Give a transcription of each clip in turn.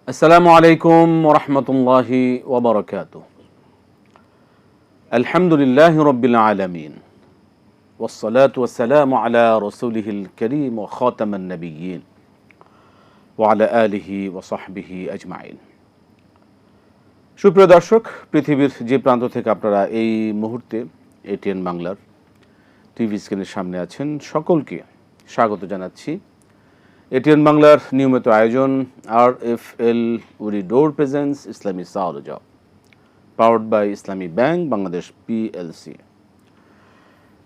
আসসালামু আলাইকুম ওয়া রাহমাতুল্লাহি ওয়া বারাকাতুহু। আলহামদুলিল্লাহি রাব্বিল আলামিন ওয়াস সালাতু ওয়াস সালামু আলা রাসূলিহিল কারীম ওয়া খাতামান নাবিয়্যিন ওয়া আলা আলিহি ওয়া সাহবিহি আজমাইন। সুপ্রিয় দর্শক, পৃথিবীর যে প্রান্ত থেকে আপনারা এই মুহূর্তে এটিএন বাংলার টিভি স্ক্রিনের সামনে আছেন, সকলকে স্বাগত জানাচ্ছি। এটিএন বাংলার নিয়মিত আয়োজন RFL Uri door presence Islami সাওলজা, powered by Islami bank Bangladesh PLC।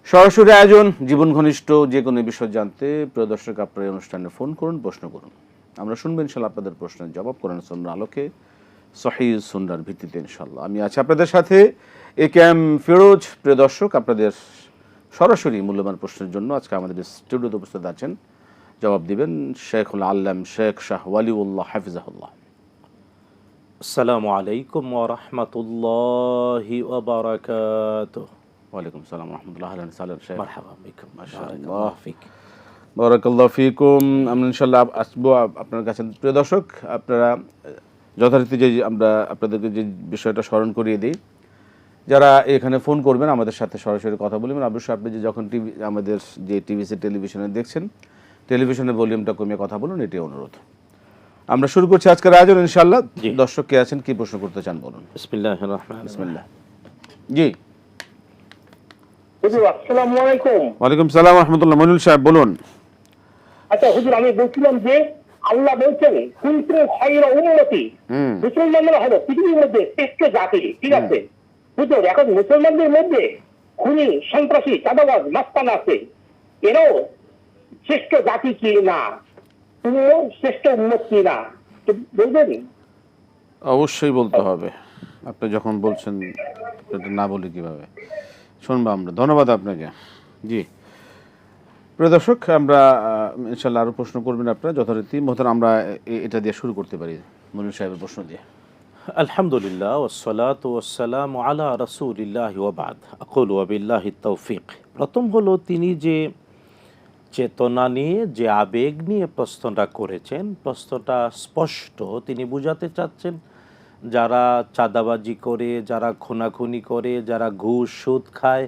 সরাসরি আয়োজন, জীবন ঘনিষ্ঠ যে কোনো বিষয় জানতে প্রিয় দর্শক আপনারা এই অনুষ্ঠানে ফোন করুন, প্রশ্ন করুন। আমরা শুনবো ইনশাল্লাহ আপনাদের প্রশ্নের জবাব কোরআন সুন্নাহর আলোকে, সহিহ সুন্নাহর ভিত্তিতে ইনশাল্লাহ। আমি আছি আপনাদের সাথে AKM ফিরোজ। প্রিয় দর্শক, আপনাদের সরাসরি মূল্যবান প্রশ্নের জন্য আজকে আমাদের স্টুডিওতে উপস্থিত আছেন, জবাব দিবেন শেখুল আল্লাম শেখ শাহ ওয়ালিউল্লাহ হাফিজাহুল্লাহ। আসসালামু আলাইকুম ওয়া রাহমাতুল্লাহি ওয়া বারাকাতুহু। ওয়ালাইকুম আসসালাম ওয়া রাহমাতুল্লাহ। আহলান সাহলান শেখ। মারহাবা বিকুম। মাশাআল্লাহ, বারাকাল্লাহু ফিকুম। আমরা ইনশাআল্লাহ আসবো আপনার কাছে। প্রিয় দর্শক, আপনারা যথারীতি যে আমরা আপনাদেরকে যে বিষয়টা স্মরণ করিয়ে দিই, যারা এখানে ফোন করবেন আমাদের সাথে সরাসরি কথা বলবেন, অবশ্যই আপনি যে যখন আমাদের যে টেলিভিশনে দেখছেন, টেলিভিশনের ভলিউমটা কমিয়ে কথা বলুন, এটি অনুরোধ। আমরা শুরু করছি আজকের আয়োজন ইনশাআল্লাহ। দর্শক কে আছেন, কি প্রশ্ন করতে চান বলুন। বিসমিল্লাহির রহমানির রহিম। বিসমিল্লাহ। জি, হুজুর আসসালামু আলাইকুম। ওয়ালাইকুম সালাম ওয়া রাহমাতুল্লাহ। মনিরুল সাহেব বলুন। আচ্ছা হুজুর, আমি বলছিলাম যে আল্লাহ বলছেন কুনতুম খায়রা উম্মতি, মুসলমানরা হলো পৃথিবীর মধ্যে শ্রেষ্ঠ জাতি। ঠিক আছে হুজুর, এখন মুসলমানদের মধ্যে খুনি, সন্ত্রাসী, চাঁদাবাজ, মাস্তান আছে, এরাও শ্রেষ্ঠ জাতি কি না? তুমিও শ্রেষ্ঠ উম্মত কি না, তো বলবেন? অবশ্যই বলতে হবে, আপনি যখন বলছেন এটা না বলি কিভাবে শুনবো আমরা। ধন্যবাদ আপনাকে। জি, প্রিয় দর্শক, আমরা ইনশাল্লাহ আরও প্রশ্ন করবেন আপনারা যথারীতি। মোহতারাম, আমরা এটা দিয়ে শুরু করতে পারি মনির সাহেবের প্রশ্ন দিয়ে। আলহামদুলিল্লাহ ওয়াসসালাতু ওয়াসসালামু আলা রাসূলিল্লাহি ওয়া বা'দ। আকুলু ওয়া বিল্লাহিত তাওফীক। প্রথম হলো, তিনি যে চেতনা নিয়ে, যে আবেগ নিয়ে প্রশ্নটা করেছেন, প্রশ্নটা স্পষ্ট। তিনি বুঝাতে চাচ্ছেন যারা চাঁদাবাজি করে, যারা খুনাখুনি করে, যারা ঘুষ সুদ খায়,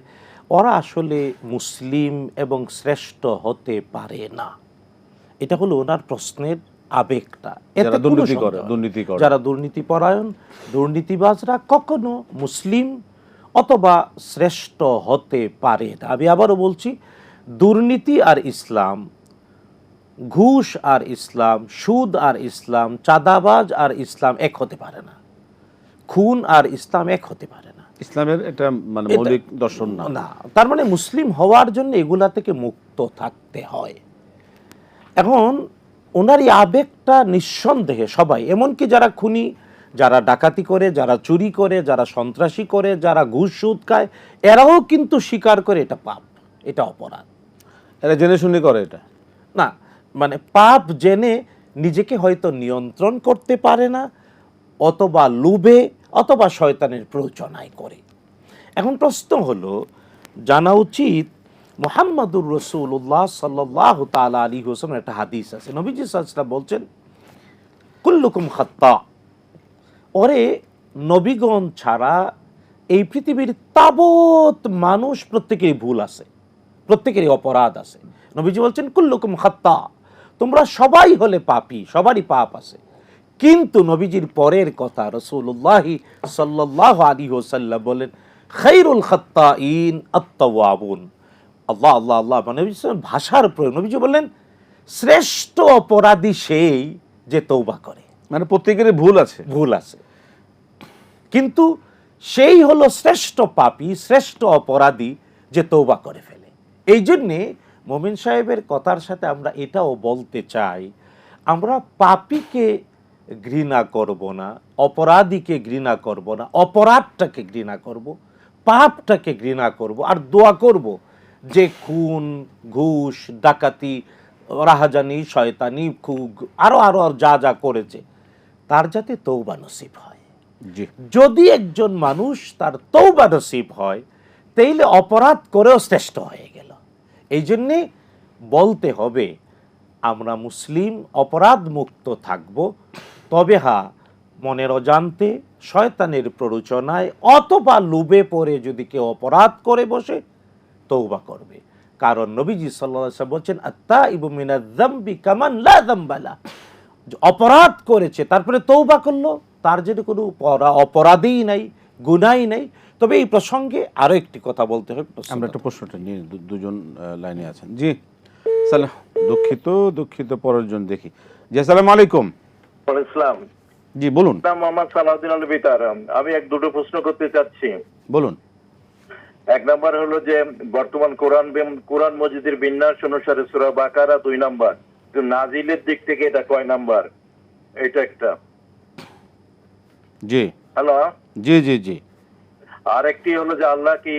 ওরা আসলে মুসলিম এবং শ্রেষ্ঠ হতে পারে না। এটা হলো ওনার প্রশ্নের আবেগটা। যারা দুর্নীতিপরায়ণ, দুর্নীতিবাজরা কখনো মুসলিম অথবা শ্রেষ্ঠ হতে পারে না। আমি আবারও বলছি, দুর্নীতি আর ইসলাম, ঘুষ আর ইসলাম, সুদ আর ইসলাম, চাঁদাবাজ আর ইসলাম এক হতে পারে না। খুন আর ইসলাম এক হতে পারে না। ইসলামের এটা মানে মৌলিক দর্শন না। তার মানে মুসলিম হওয়ার জন্য এগুলা থেকে মুক্ত থাকতে হয়। এখন ওনার এই আবেগটা নিঃসন্দেহে সবাই, এমনকি যারা খুনি, যারা ডাকাতি করে, যারা চুরি করে, যারা সন্ত্রাসী করে, যারা ঘুষ সুদ খায়, এরাও কিন্তু স্বীকার করে এটা পাপ, এটা অপরাধ। এরা জেনে শুনে করে এটা না, মানে পাপ জেনে নিজেকে হয়তো নিয়ন্ত্রণ করতে পারে না, অথবা লোভে অথবা শয়তানের প্ররোচনায় করে। এখন প্রশ্ন হলো, জানা উচিত মুহাম্মাদুর রাসূলুল্লাহ সাল্লাল্লাহু তাআলা আলাইহি ওয়াসাল্লাম একটা হাদিস আছে, নবীজি সাল্লাল্লাহু আলাইহি ওয়াসাল্লাম বলছেন কুল্লুকুম খাত্তা। ওরে নবীগণ ছাড়া এই পৃথিবীর তাবৎ মানুষ প্রত্যেকেরই ভুল আছে, প্রত্যেকেরই অপরাধ আছে। নবীজি বলছেন কুল্লুকুম খাত্তা, তোমরা সবাই হলে পাপী, সবারই পাপ আছে। কিন্তু নবীজির পরের কথা রাসূলুল্লাহ সাল্লাল্লাহু আলাইহি ওয়াসাল্লাম বলেন খায়রুল খাত্তাইন আত-তাওয়াবুন। আল্লাহ আল্লাহ আল্লাহ, মানে ভাষার প্রয়োগ। নবীজি বললেন শ্রেষ্ঠ অপরাধী সেই যে তওবা করে। মানে প্রত্যেকেরই ভুল আছে, কিন্তু সেই হলো শ্রেষ্ঠ পাপী, শ্রেষ্ঠ অপরাধী যে তওবা করে ফেলে। এই জন্যে মোমিন সাহেবের কথার সাথে আমরা এটাও বলতে চাই, আমরা পাপীকে ঘৃণা করব না, অপরাধীকে ঘৃণা করব না, অপরাধটাকে ঘৃণা করব, পাপটাকে ঘৃণা করব, আর দোয়া করব যে খুন, ঘুষ, ডাকাতি, রাহাজানি, শয়তানি, আরো আরো যা যা করেছে তার যাতে তওবা নসিব হয়। যদি একজন মানুষ তার তওবা নসিব হয়, তাইলে অপরাধ করেও শ্রেষ্ঠ হয়ে গেল। এই জন্যে বলতে হবে আমরা মুসলিম, অপরাধ মুক্ত থাকব, তবে মনের অজান্তে শয়তানের প্ররোচনায় অথবা লোভে পড়ে যদি কেউ অপরাধ করে বসে তওবা করবে। কারণ নবীজি সাল্লাল্লাহু আলাইহি ওয়াসাল্লাম বলছেন আত্তাইবু মিনাজ যামবি কামান লা যামবা লা, অপরাধ করেছে তারপরে তওবা করলো, তার যদি কোনো অপরাধই নাই, গুনাহই নাই। তবে এই প্রসঙ্গে আরো একটি কথা বলতে হবে। আমরা একটা প্রশ্নটা নিয়ে দুজন লাইনে আছেন। জি সালাম, দুঃখিত পরের জন দেখি। জি আসসালামু আলাইকুম। ইসলাম, জি বলুন। নাম মোহাম্মদ সালাউদ্দিন আল বিতার। আমি দুটো প্রশ্ন করতে চাচ্ছি। বলুন। এক নাম্বার হলো যে বর্তমান কোরআন মজিদের বিন্যাস অনুসারে সূরা বাকারা 2 নাম্বার, নাজিলের দিক থেকে এটা কয় নাম্বার? এটা একটা। জি হ্যালো। জি। আর একটি হলো যে আল্লাহ কি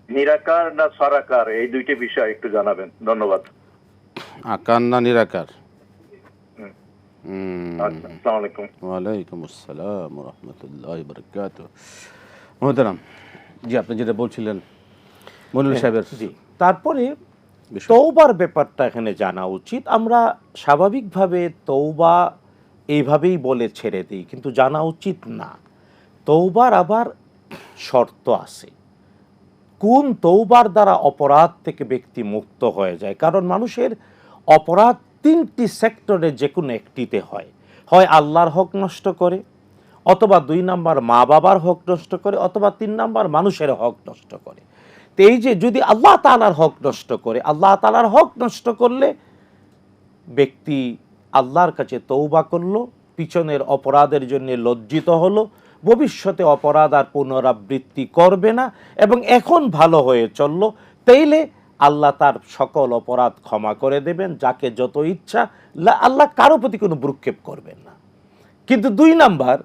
নিরাকার না সারাকার, এই দুইটি বিষয় একটু জানাবেন। ধন্যবাদ। আকার না নিরাকার? আচ্ছা, আসসালামু আলাইকুম। ওয়ালাইকুম আসসালাম ওয়া রাহমাতুল্লাহি ওয়া বারাকাতুহু। মুহতারাম, জি আপনি যেটা বলছিলেন মনির সাহেবের। জি, তারপরে তওবার ব্যাপারটা এখানে জানা উচিত। আমরা স্বাভাবিকভাবে তওবা এইভাবেই বলে ছেড়ে দিই, কিন্তু জানা উচিত না। তওবার আবার শর্ত আছে। কোন তওবার দ্বারা অপরাধ থেকে ব্যক্তি মুক্ত হয়ে যায়? কারণ মানুষের অপরাধ 3টি সেক্টরে যে কোনো একটিতে হয়। হয় আল্লাহর হক নষ্ট করে, অথবা 2 নাম্বার মা বাবার হক নষ্ট করে, অথবা 3 নাম্বার মানুষের হক নষ্ট করে। তো এই যে যদি আল্লাহ তাআলার হক নষ্ট করে, আল্লাহ তাআলার হক নষ্ট করলে ব্যক্তি আল্লাহর কাছে তওবা করলো, পিছনের অপরাধের জন্য লজ্জিত হলো, ভবিষ্যতে অপরাধ আর পুনরাবৃত্তি করবে না এবং এখন ভালো হয়ে চললো, তাইলে আল্লাহ তার সকল অপরাধ ক্ষমা করে দেবেন, যাকে যত ইচ্ছা। আল্লাহ কারো প্রতি কোনো ভ্রুক্ষেপ করবেন না। কিন্তু 2 নাম্বার,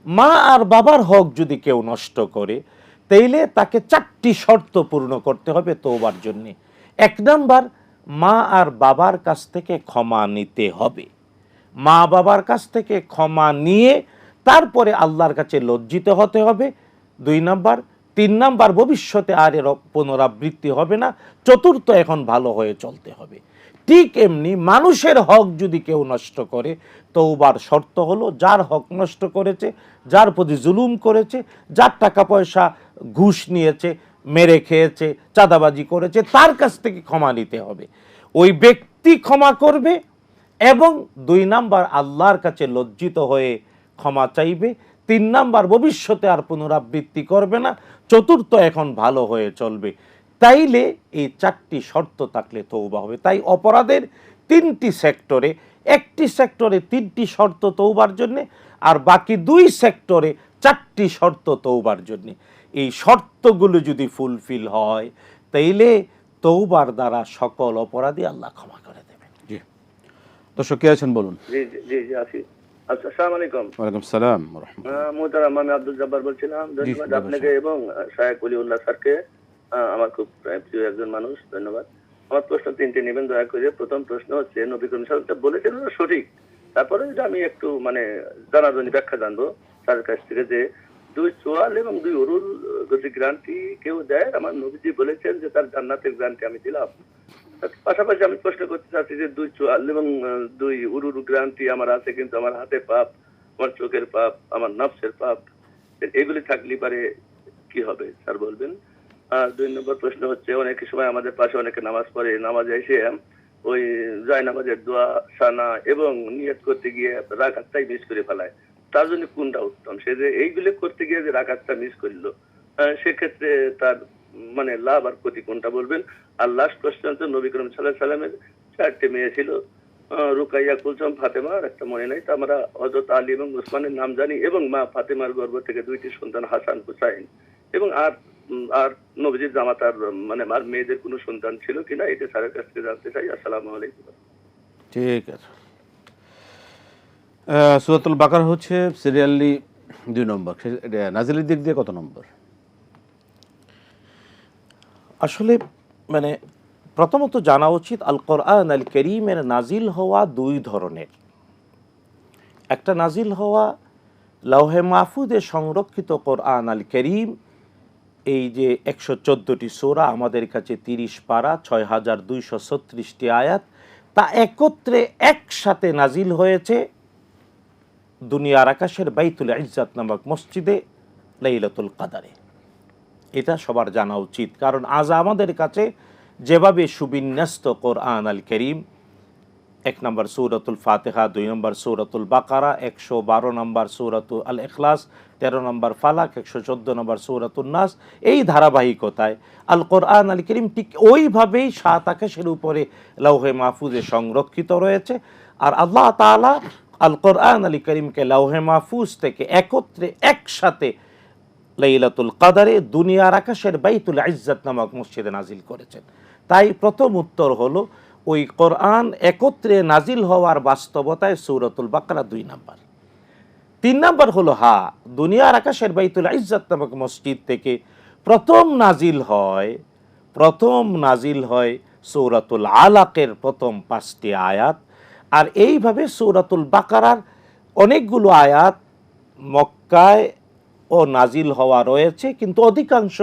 মা আর বাবার হক যদি কেউ নষ্ট করে, তাইলে তাকে 4টি শর্ত পূর্ণ করতে হবে তওবার জন্যে। 1 নাম্বার, মা আর বাবার কাছ থেকে ক্ষমা নিতে হবে। মা বাবার কাছ থেকে ক্ষমা নিয়ে তারপরে আল্লাহর কাছে লজ্জিত হতে হবে। 2 নাম্বার। 3 নাম্বার, ভবিষ্যতে আর এর পুনরাবৃত্তি হবে না। 4র্থ, এখন ভালো হয়ে চলতে হবে। ঠিক এমনি মানুষের হক যদি কেউ নষ্ট করে, তওবার শর্ত হলো যার হক নষ্ট করেছে, যার প্রতি জুলুম করেছে, যার টাকা পয়সা ঘুষ নিয়েছে, মেরে খেয়েছে, চাঁদাবাজি করেছে, তার কাছ থেকে ক্ষমা নিতে হবে। ওই ব্যক্তি ক্ষমা করবে এবং 2 নাম্বার আল্লাহর কাছে লজ্জিত হয়ে ক্ষমা চাইবে। 3 নাম্বার, ভবিষ্যতে আর পুনরাবৃত্তি করবে না। 4র্থ, এখন ভালো হয়ে চলবে। তাইলে এই 4টি শর্ত থাকলে তওবা হবে। তাই অপরাধের 3টি সেক্টরে, একটি সেক্টরে 3টি শর্ত তওবার জন্যে, আর বাকি 2 সেক্টরে 4টি শর্ত তওবার জন্যে। এই শর্তগুলো যদি ফুলফিল হয়, তাইলে তওবার দ্বারা সকল অপরাধী আল্লাহ ক্ষমা করে দেবেন। জি, দর্শক কে আছেন বলুন। জি আসি। আচ্ছা, আসসালামু আলাইকুম। ওয়ালাইকুম সালাম ওয়া রাহমাতুল্লাহ। মুহতারাম, আমি আব্দুল জব্বার বলছিলাম। ধন্যবাদ আপনাকে এবং শায়েখ ওলিউল্লাহ স্যারকে, আমার খুব প্রিয় একজন মানুষ। ধন্যবাদ। আমার প্রশ্ন 3টে নেবেন দয়া করে। প্রথম প্রশ্ন হচ্ছে, নবী করিম সাল্লাল্লাহু আলাইহি ওয়াসাল্লাম বলেছেন সঠিক, তারপরে এটা আমি একটু জানার জন্য ব্যাখ্যা জানবো তার কাছ থেকে, যে 2 চোয়াল এবং 2 উরুল যদি গ্যারান্টি কেউ দেয়, আমার নবীজি বলেছেন যে তার জান্নাতের গ্যারান্টি আমি দিলাম। পাশাপাশি আমি প্রশ্ন করতে চাচ্ছি যে 2 চোয়াল এবং 2 উরুল গ্যারান্টি আমার আছে, কিন্তু আমার হাতে পাপ, আমার চোখের পাপ, আমার নফসের পাপ, এগুলি থাকলে পারে কি হবে স্যার বলবেন। আর 2 নম্বর প্রশ্ন হচ্ছে, অনেক সময় আমাদের পাশে অনেকে নামাজ পড়ে, নামাজে এসে ওই যায় নামাজের দোয়া সানা এবং নিয়ত করতে গিয়ে রাকাতটাই মিস করে ফেলায়। তার জন্য কোনটা উত্তম? সে যে এইগুলো করতে গিয়ে যে রাকাতটা মিস করলো, সেক্ষেত্রে তার লাভ আর ক্ষতি কোনটা বলবেন। আর লাস্ট কোশ্চেন, তো নবী করিম সাল্লাল্লাহু আলাইহি সাল্লামের 4টে মেয়ে ছিল, রুকাইয়া, কুলসুম, ফাতেমা, আর একটা মনে নাই। তো আমরা হযরত আলী এবং উসমানের নাম জানি, এবং মা ফাতেমার গর্ভ থেকে 2টি সন্তান হাসান, হুসাইন, এবং আর নবীজির জামাতার আর মেয়েদের কোনো সন্তান ছিল কিনা, এটা স্যারের কাছ থেকে জানতে চাই। আসসালামু আলাইকুম। ঠিক আছে। সূরাতুল বাকারা হচ্ছে সিরিয়ালি 2 নম্বর। এটা নাজিলের দিক দিয়ে কত নম্বর? আসলে প্রথমত জানা উচিত, আল কোরআন আল কারীমের নাজিল হওয়া 2 ধরনের। একটা নাজিল হওয়া লৌহে মাহফুজে সংরক্ষিত কোরআন আল কারীম, এই যে 114টি সূরা, আমাদের কাছে 30 পারা, 6236টি আয়াত, তা একত্রে একসাথে নাজিল হয়েছে দুনিয়ার আকাশের বাইতুল ইজ্জাত নামক মসজিদে লাইলাতুল কাদারে। এটা সবার জানা উচিত, কারণ আজ আমাদের কাছে যেভাবে সুবিন্যস্ত কোরআন আল করিম, 1 নম্বর সূরাতুল ফাতিহা, 2 নম্বর সূরাতুল বাকারা, 112 নম্বর সূরাতুল আল ইখলাস, 13 নম্বর ফালাক, 114 নম্বর সূরাতুন নাস, এই ধারাবাহিকতায় আল কোরআন আল করিম ঠিক ওইভাবেই 7 আকাশের উপরে লৌহে মাহফুজে সংরক্ষিত রয়েছে। আর আল্লাহ তাআলা আল কোরআন আল করিমকে লৌহে মাহফুজ থেকে একত্রে একসাথে লাইলাতুল কাদারে দুনিয়ার আকাশের বাইতুল ইজ্জাত নামক মসজিদে নাজিল করেছেন। তাই প্রথম উত্তর হলো ওই কোরআন একত্রে নাজিল হওয়ার বাস্তবতায় সূরাতুল বাকারা 2 নাম্বার। 3 নাম্বার হলো দুনিয়ার আকাশের বাইতুল ইজ্জাত নামক মসজিদ থেকে প্রথম নাজিল হয় সূরাতুল আলাকের প্রথম 5টি আয়াত। আর এইভাবে সূরাতুল বাকারার অনেকগুলো আয়াত মক্কায় ও নাজিল হওয়া রয়েছে, কিন্তু অধিকাংশ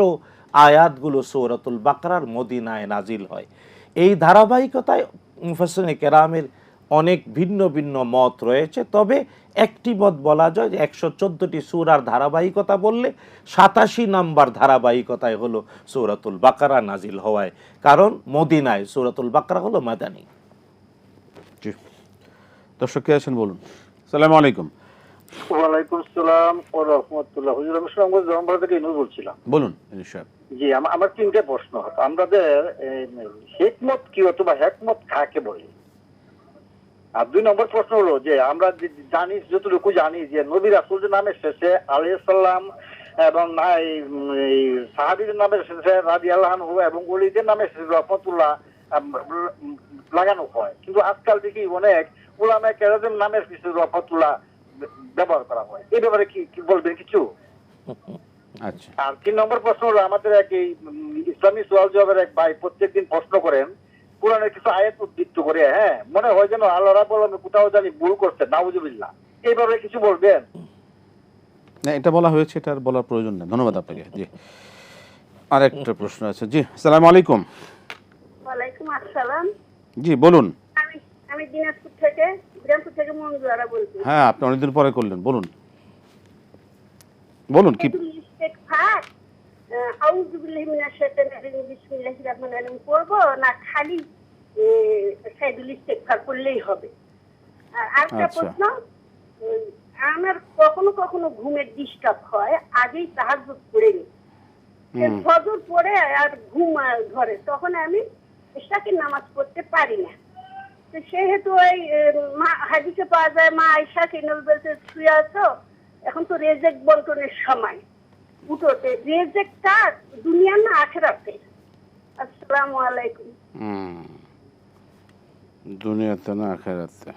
আয়াতগুলো সূরাতুল বাকারার মদিনায় নাজিল হয়। এই ধারাবাহিকতায় মুফাসসিরিনে কেরামের অনেক ভিন্ন ভিন্ন মত রয়েছে, তবে একটি মত বলা যায় যে 114টি সূরার ধারাবাহিকতা বললে 87 নম্বর ধারাবাহিকতায় হলো সূরাতুল বাকারা নাজিল হওয়ায়, কারণ মদিনায় সূরাতুল বাকারা হলো মাদানী। জি, দর্শক কে আছেন বলুন। আসসালামু আলাইকুম। ওয়ালাইকুম আসসালাম ওয়া রাহমাতুল্লাহ। হুজুর আমি সুনামগঞ্জ জনপদ থেকে ইনু বলছিলাম। বলুন ইনশাআল্লাহ। জি, আমার 3টে প্রশ্ন হতো। আমাদের হিকমত কি অথবা হিকমত কাকে বলে? আর 2 নম্বর প্রশ্ন হলো যে আমরা জানি, যতটুকু জানি যে নবী রাসূলের নামে শেষে আলাইহিস সালাম এবং সাহাবীদের নামে শেষে রাদিয়াল্লাহু আনহু এবং ওলিদের নামে শেষে রাহমাতুল্লাহ লাগানো হয়, কিন্তু আজকাল দেখি অনেক উলামায়ে কেরামের নামের কিছু রাহমাতুল্লাহ ব্যবহার করা হয়। এই ব্যাপারে কি বলবেন কিছু? আচ্ছা। আর 3 নম্বর প্রশ্ন হলো আমাদের এক ইসলামী সোয়াল জবাবের এক ভাই প্রত্যেকদিন প্রশ্ন করেন কোরআনের কিছু আয়াত উদ্ধৃত করে, মনে হয় যেন আল্লাহ রাব্বুল আলামিন কোথাও জানি ভুল করছে, নাউজুবিল্লাহ। এই ব্যাপারে কিছু বলবেন? না, এটা বলা হয়েছে, এটা আর বলার প্রয়োজন নেই। ধন্যবাদ আপনাকে। জি, আরেকটা প্রশ্ন আছে। জি, আসসালামু আলাইকুম। ওয়ালাইকুম আসসালাম। জি বলুন। আমি দিনাজপুর থেকে মঞ্জুয়ারা বলছি। হ্যাঁ, আপনি অনেকদিন পরে করলেন, বলুন বলুন কি? আউযু বিল্লাহি মিনাশ শাইতানির রাজিম, বিসমিল্লাহির রহমানির রহিম পড়ব না খালি সাইদুল ইস্তেগফার করলেই হবে? আর আরেকটা প্রশ্ন, আমার কখনো কখনো ঘুমের ডিস্টার্ব হয়, আগেই তাহাজ্জুদ পড়ে নি, ফজর পড়ে আর ঘুম ধরে, তখন আমি ইশরাকের নামাজ পড়তে পারি না। তো সেহেতু ওই হাদিসে পাওয়া যায় মা আয়েশা কে নবী বলতে শুয়ে আছো, এখন তো রেজেক বন্টনের সময়, উঠোতে রেজেকটা দুনিয়া না আখিরাতে। আসসালামু আলাইকুম। দুনিয়াতে না আখিরাতে,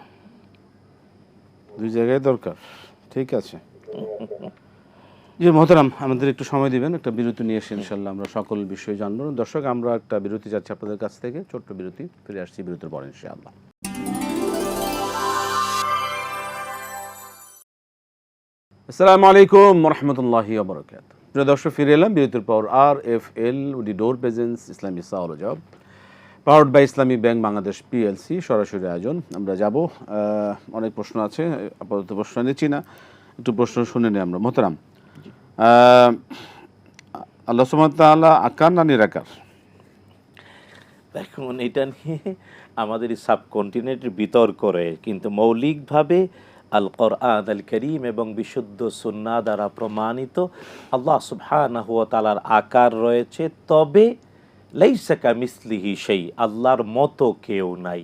দুই জায়গায় দরকার। ঠিক আছে। জি মোহতারাম, আমাদের একটু সময় দিবেন, একটা বিরতি নিয়ে এসে ইনশাল্লাহ আমরা সকল বিষয় জানবো। দর্শক, আমরা একটা বিরতি যাচ্ছি আপনাদের কাছ থেকে, ছোট্ট বিরতি, ফিরে আসছি বিরতির পর ইনশাআল্লাহ। আসসালামু আলাইকুম ওয়া রাহমাতুল্লাহি ওয়া বারাকাতুহু। প্রিয় দর্শক, ফিরে এলাম বিরতির পর। RFL উডি ডোর প্রেজেন্স ইসলামী সাওয়াল job powered by Islami bank Bangladesh PLC সরাসরি আয়োজন। আমরা যাব, অনেক প্রশ্ন আছে, আপাতত প্রশ্ন নিচ্ছি না, একটু প্রশ্ন শুনে নিই আমরা। মোহতারাম, আল্লাহ সুবহানাহু ওয়া তাআলা আকার না নিরাকার? দেখুন, এটা নিয়ে আমাদের সাবকন্টিনেন্টের বিতর্ক রয়েছে, কিন্তু মৌলিকভাবে আল কোরআন আল করিম এবং বিশুদ্ধ সুন্নাহ দ্বারা প্রমাণিত আল্লাহ সুবহানাহু ওয়া তাআলার আকার রয়েছে, তবে লাইসা কামিসলিহি শাই, আল্লাহর মতো কেউ নাই।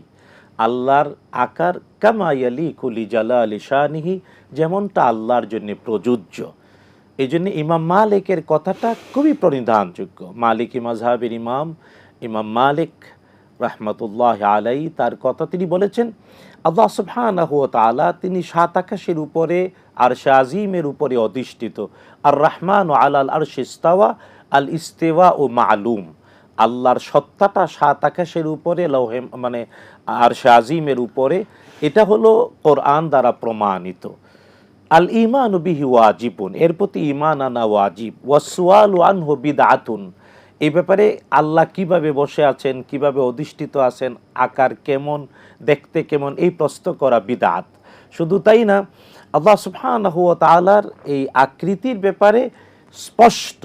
আল্লাহর আকার কামা ইয়ালিকু লিজালালি শানিহি, যেমনটা আল্লাহর জন্য প্রযোজ্য। এই জন্য ইমাম মালিকের কথাটা খুবই প্রণিধানযোগ্য। মালিকি মাযহাবের ইমাম মালিক রাহমাতুল্লাহ আলাইহি, তার কথা তিনি বলেছেন আল্লাহ সুবহানাহু ওয়া তাআলা তিনি 7 আকাশের উপরে আরশে আজিমের উপরে অধিষ্ঠিত। আর রহমানু আলাল আরশি ইস্তাওয়া, আল ইস্তিওয়া ও মালুম। আল্লাহর সত্তাটা 7 আকাশের উপরে লৌহে মানে আরশে আজিমের উপরে, এটা হলো কোরআন দ্বারা প্রমাণিত। আল ঈমানু বিহি ওয়াজিবুন, এর প্রতি ঈমান আনা ওয়াজিব। ওয়াসসুআলু আনহু বিদআতুন, এই ব্যাপারে আল্লাহ কিভাবে বসে আছেন, কিভাবে অধিষ্ঠিত আছেন, আকার কেমন, দেখতে কেমন, এই প্রশ্ন করা বিদআত। শুধু তাই না, আল্লাহ সুবহানাহু ওয়া তাআলার এই আকৃতির ব্যাপারে স্পষ্ট,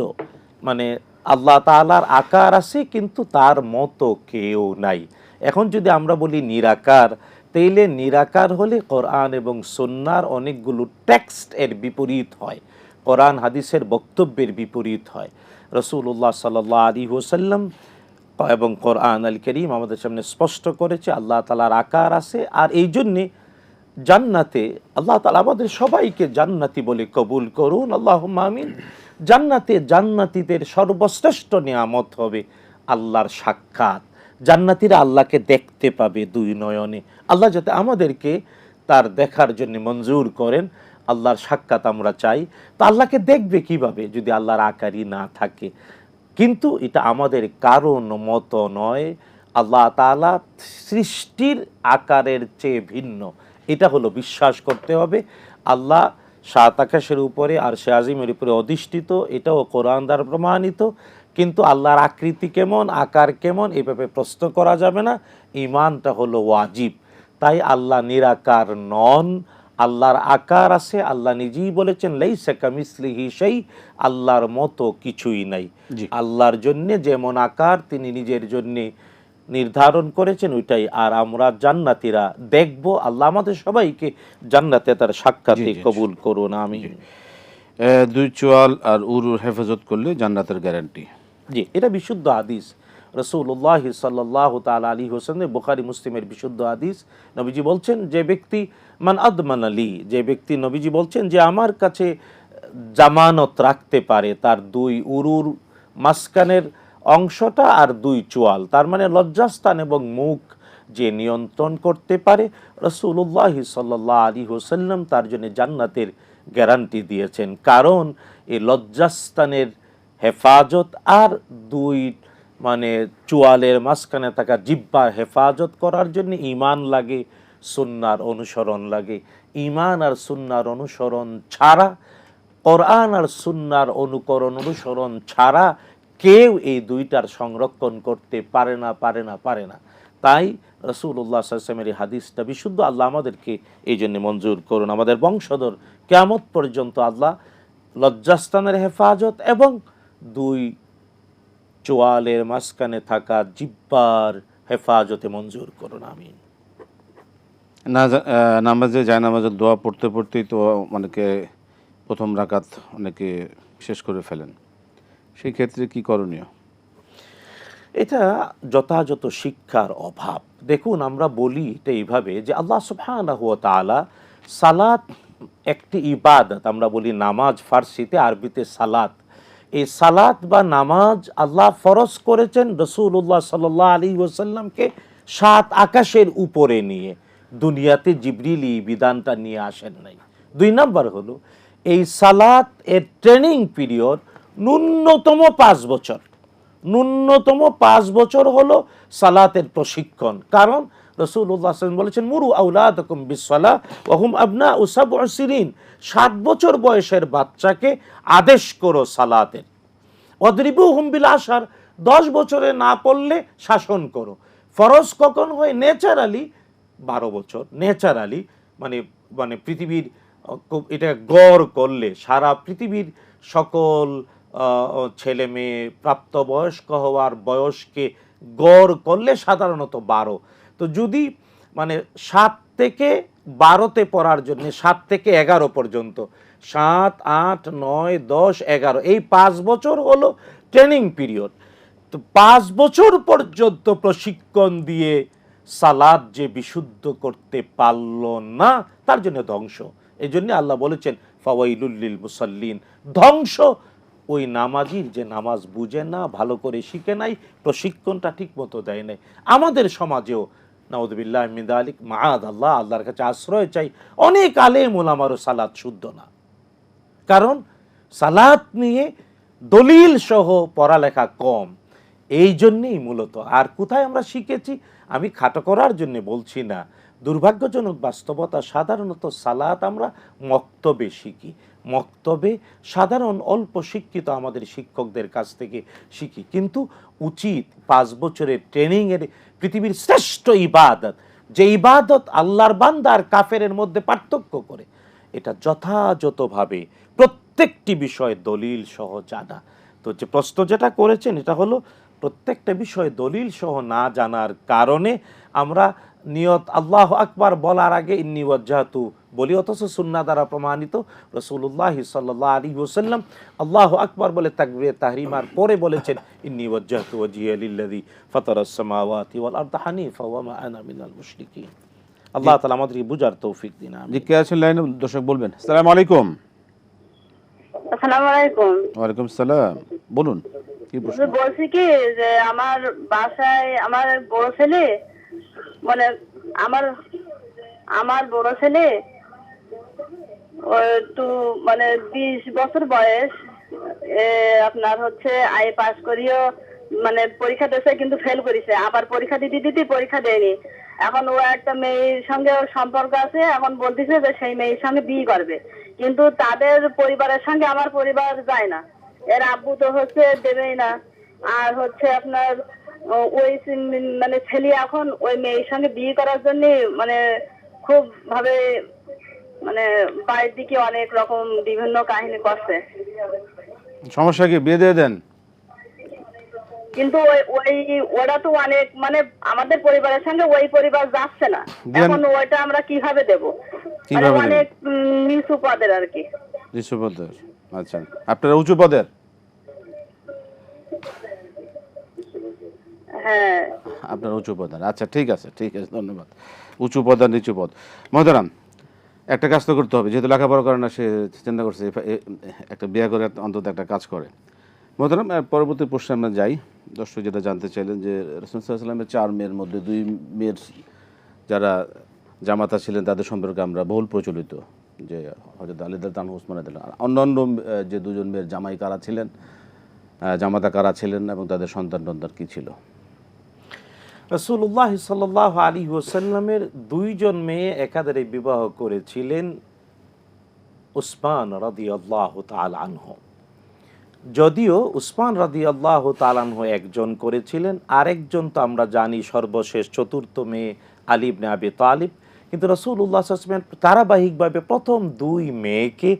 মানে আল্লাহ তাআলার আকার আছে কিন্তু তার মতো কেউ নাই। এখন যদি আমরা বলি নিরাকার, তাইলে নিরাকার হলে কোরআন এবং সুন্নাহর অনেকগুলো টেক্সট এর বিপরীত হয়, কোরআন হাদিসের বক্তব্যের বিপরীত হয়। রাসূলুল্লাহ সাল্লাল্লাহু আলাইহি ওয়াসাল্লাম এবং কোরআন আল কারীম আমাদের সামনে স্পষ্ট করেছে আল্লাহ তাআলার আকার আছে। আর এই জন্যে জান্নাতে আল্লাহ তাআলা আমাদের সবাইকে জান্নাতি বলে কবুল করুন, আল্লাহুম্মা আমিন। জান্নাতে জান্নাতীদের সর্বশ্রেষ্ঠ নিয়ামত হবে আল্লাহর সাক্ষাৎ। জান্নাতীরা আল্লাহকে দেখতে পাবে দুই নয়নে। আল্লাহ যাতে আমাদেরকে তার দেখার জন্য মঞ্জুর করেন, আল্লাহর সাক্ষাৎ আমরা চাই। তো আল্লাহকে দেখবে কিভাবে যদি আল্লাহর আকারই না থাকে? কিন্তু এটা আমাদের কারণ মতো নয়, আল্লাহ তাআলা সৃষ্টির আকারের চেয়ে ভিন্ন, এটা হলো বিশ্বাস করতে হবে। আল্লাহ সাত আকাশের উপরে আরশে আজিমের উপরে অধিষ্ঠিত, এটাও কোরআন দ্বারা প্রমাণিত। কিন্তু আল্লাহর আকৃতি কেমন, আকার কেমন, এভাবে প্রশ্ন করা যাবে না। ঈমানটা হলো ওয়াজিব। তাই আল্লাহ নিরাকার নন, আল্লাহর আকার আছে। আল্লাহ নিজেই বলেছেন লাইসা কামিসলিহি শাই, আল্লাহর মতো কিছুই নাই। আল্লাহর জন্য যেমন আকার তিনি নিজের জন্য নির্ধারণ করেছেন ওইটাই। আর আমরা জান্নাতীরা দেখব। আল্লাহ আমাদের সবাইকে জান্নাতে তার সাক্ষাতে কবুল করুন, আমিন। দুই চোয়াল আর উরুর হেফাজত করলে জান্নাতের গ্যারান্টি। জি, এটা বিশুদ্ধ হাদিস। রাসূলুল্লাহ সাল্লাল্লাহু তাআলা আলাইহি ওয়াসাল্লাম, বুখারী মুসলিমের বিশুদ্ধ হাদিস। নবীজি বলছেন যে ব্যক্তি মান আদমানা লি, যে ব্যক্তি নবীজি বলছেন যে আমার কাছে জামানত রাখতে পারে তার দুই উরুর মাঝখানের অংশটা আর দুই চোয়াল, তার মানে লজ্জাস্থান এবং মুখ যে নিয়ন্ত্রণ করতে পারে, রাসূলুল্লাহ সাল্লাল্লাহু আলাইহি ওয়াসাল্লাম তার জন্য জান্নাতের গ্যারান্টি দিয়েছেন। কারণ এই লজ্জাস্থানের হেফাজত আর দুই মানে চোয়ালের মাঝখানে থাকা জিহ্বার হেফাজত করার জন্য ঈমান লাগে, সুন্নাহর অনুসরণ লাগে। ঈমান আর সুন্নাহর অনুসরণ ছাড়া, কোরআন আর সুন্নাহর অনুসরণ ছাড়া কেউ এই দুইটার সংরক্ষণ করতে পারে না। তাই রাসূলুল্লাহ সাল্লাল্লাহু আলাইহি ওয়াসাল্লামের এই হাদিসটা বিশুদ্ধ। আল্লাহ আমাদেরকে এই জন্য মঞ্জুর করুন। আমাদের বংশধর কিয়ামত পর্যন্ত আল্লাহ লজ্জাস্থানের হেফাজত এবং দুই চোয়ালের মাঝখানে থাকা জিহ্বার হেফাজতে মঞ্জুর করুন, আমিন। নামাজে জায়নামাজের দোয়া পড়তে পড়তেই তো অনেকে প্রথম রাকাত অনেকে শেষ করে ফেলেন, সেই ক্ষেত্রে কি করণীয়? এটা যথাযথ শিক্ষার অভাব। দেখুন, আমরা বলি এটা এইভাবে যে আল্লাহ সুবহানাহু ওয়া তাআলা সালাত একটি ইবাদত, আমরা বলি নামাজ ফার্সিতে, আরবিতে সালাত। এই সালাত বা নামাজ আল্লাহ ফরজ করেছেন রাসূলুল্লাহ সাল্লাল্লাহু আলাইহি ওয়াসাল্লামকে সাত আকাশের উপরে নিয়ে। দুনিয়াতে জিবরিল এই বিধানটা নিয়ে আসেন নাই। দুই নাম্বার হলো এই সালাত এর ট্রেনিং পিরিয়ড ন্যূনতম 5 বছর। ন্যূনতম 5 বছর হলো সালাতের প্রশিক্ষণ। কারণ রাসূলুল্লাহ সাল্লাল্লাহু আলাইহি ওয়াসাল্লাম বলেছেন মুরু আওলাদাকুম বিসসালাহ ওয়া হুম আবনাউ 7 সিনিন, 7 বছর বয়সের বাচ্চাকে আদেশ করো সালাতের। ওয়াদরিবুহুম বিল আশার, 10 বছরে না পড়লে শাসন করো। ফরজ কখন হয়? ন্যাচারালি 12 বছর। ন্যাচারালি মানে পৃথিবীর এটা গড় করলে সারা পৃথিবীর সকল ছেলে মেয়ে প্রাপ্তবয়স্ক হওয়ার বয়সকে গড় করলে সাধারণত 12। তো যদি 7 থেকে 12তে পড়ার জন্য 7 থেকে 11 পর্যন্ত, 7, 8, 9, 10, 11 এই 5 বছর হলো ট্রেনিং পিরিয়ড। তো 5 বছর পর্যন্ত প্রশিক্ষণ দিয়ে সালাত যে বিশুদ্ধ করতে পারল না, তার জন্য ধ্বংস। এই জন্য আল্লাহ বলেছেন ফাওয়াইলুল লিল মুসাল্লিন, ধ্বংস ওই নামাজির যে নামাজ বুঝে না, ভালো করে শিখে নাই, প্রশিক্ষণটা ঠিক মতো দেয় নাই। আমাদের সমাজেও নাউযুবিল্লাহ মিন যালিক, মাআযাল্লাহ, আল্লাহর কাছে আশ্রয় চাই, অনেক আলেম ওলামারও সালাত শুদ্ধ না। কারণ সালাত নিয়ে দলিল সহ পড়ালেখা কম, এই জন্যেই মূলত। আর কোথায় আমরা শিখেছি, আমি খাটো করার জন্য বলছি না, দুর্ভাগ্যজনক বাস্তবতা, সাধারণত সালাত আমরা মক্তবে শিখি। মক্তবে সাধারণ অল্প শিক্ষিত আমাদের শিক্ষকদের কাছ থেকে শিখি। কিন্তু উচিত 5 বছরের ট্রেনিংয়ের পৃথিবীর শ্রেষ্ঠ ইবাদত, যে ইবাদত আল্লাহর বান্দা আর কাফেরের মধ্যে পার্থক্য করে, এটা যথাযথভাবে প্রত্যেকটি বিষয়ে দলিল সহ জানা। তো যে প্রশ্ন যেটা করেছেন এটা হলো প্রত্যেকটা বিষয়ে দলিল সহ না জানার কারণে আমরা নিয়ত আল্লাহু আকবার বলার আগে ইন্নী ওয়াজ্জাহতু বলি, অথচ সুন্নাহ দ্বারা প্রমাণিত রাসূলুল্লাহ সাল্লাল্লাহু আলাইহি ওয়াসাল্লাম আল্লাহু আকবার বলে তাকবীরে তাহরিমার পরে বলেছেন ইন্নী ওয়াজ্জাহতু ওয়াজহিয়া লিল্লাযী ফাতারাস সামাওয়াতি ওয়াল আরদা হানিফা ওয়া মা আনা মিনাল মুশরিকিন। আল্লাহ তাআলা আমাদেরকে বুঝার তৌফিক দিন। জি, কে আছেন লাইনে? দর্শক বলবেন। আসসালামু আলাইকুম। আসসালামু আলাইকুম। ওয়ালাইকুম সালাম, বলুন কি প্রশ্ন? বলছি কি যে আমার বাসায় আমার বড় ছেলে, মানে আমার বড় ছেলে একটু মানে 20 বছর বয়স, আপনার হচ্ছে আই পাস করিও মানে পরীক্ষা দিয়েছে কিন্তু ফেল করেছে, আবার পরীক্ষা দিতে পরীক্ষা দেয়নি। এখন ও একটা মেয়ের সঙ্গে ওর সম্পর্ক আছে, এখন বলতেছে যে সেই মেয়ের সঙ্গে বিয়ে করবে, কিন্তু তাদের পরিবারের সঙ্গে আমার পরিবার যায় না, এর আব্বু তো হচ্ছে দেবেই না। আর হচ্ছে আপনার ওই মানে ছেলে এখন ওই মেয়ের সঙ্গে বিয়ে করার জন্য মানে খুব ভাবে মানে বাড়ির দিকে অনেক রকম বিভিন্ন কাহিনী করছে। সমস্যা কি? বিয়ে দিয়ে দেন। কিন্তু ওরা তো অনেক মানে আমাদের পরিবারের সঙ্গে ওই পরিবার যাচ্ছে না, এখন ওইটা আমরা কিভাবে দেব? মানে অনেক নিচু পদের আর কি। নিচু পদের? আচ্ছা, আপনারা উঁচু পদের? হ্যাঁ, আপনার উঁচু পদের। আচ্ছা, ঠিক আছে, ধন্যবাদ। উঁচু পদ আর নিচু পদ। মহতারাম, একটা কাজ তো করতে হবে, যেহেতু লেখাপড়া করে না, সে চিন্তা করছে একটা বিয়ে করে অন্তত একটা কাজ করে। মহতারাম, পরবর্তী প্রশ্নে আমরা যাই। দর্শক যেটা জানতে চাইলেন যে রাসূল সাল্লাল্লাহু আলাইহি ওয়াসাল্লামের 4 মেয়ের মধ্যে 2 মেয়ের যারা জামাতা ছিলেন তাদের সম্পর্কে আমরা বহুল প্রচলিত, যে হযরত আলী রাদিয়াল্লাহু আনহু, ওসমান রাদিয়াল্লাহু আনহু। অন্যান্য যে 2 জন মেয়ের জামাই কারা ছিলেন, জামাতা কারা ছিলেন এবং তাদের সন্তান কি ছিল? রাসূলুল্লাহ সাল্লাল্লাহু আলাইহি ওয়াসাল্লামের 2 জন মেয়ে একাধারে বিবাহ করেছিলেন উসমান রাদিয়াল্লাহু তাআলা আনহু। যদিও উসমান রাদিয়াল্লাহু তাআলা আনহু একজন করেছিলেন, আরেকজন তো আমরা জানি সর্বশেষ 4র্থ মেয়ে আলী ইবনে আবি তালিব। কিন্তু রাসূলুল্লাহ সাল্লাল্লাহু আলাইহি ওয়াসাল্লাম ধারাবাহিকভাবে প্রথম 2 মেয়েকে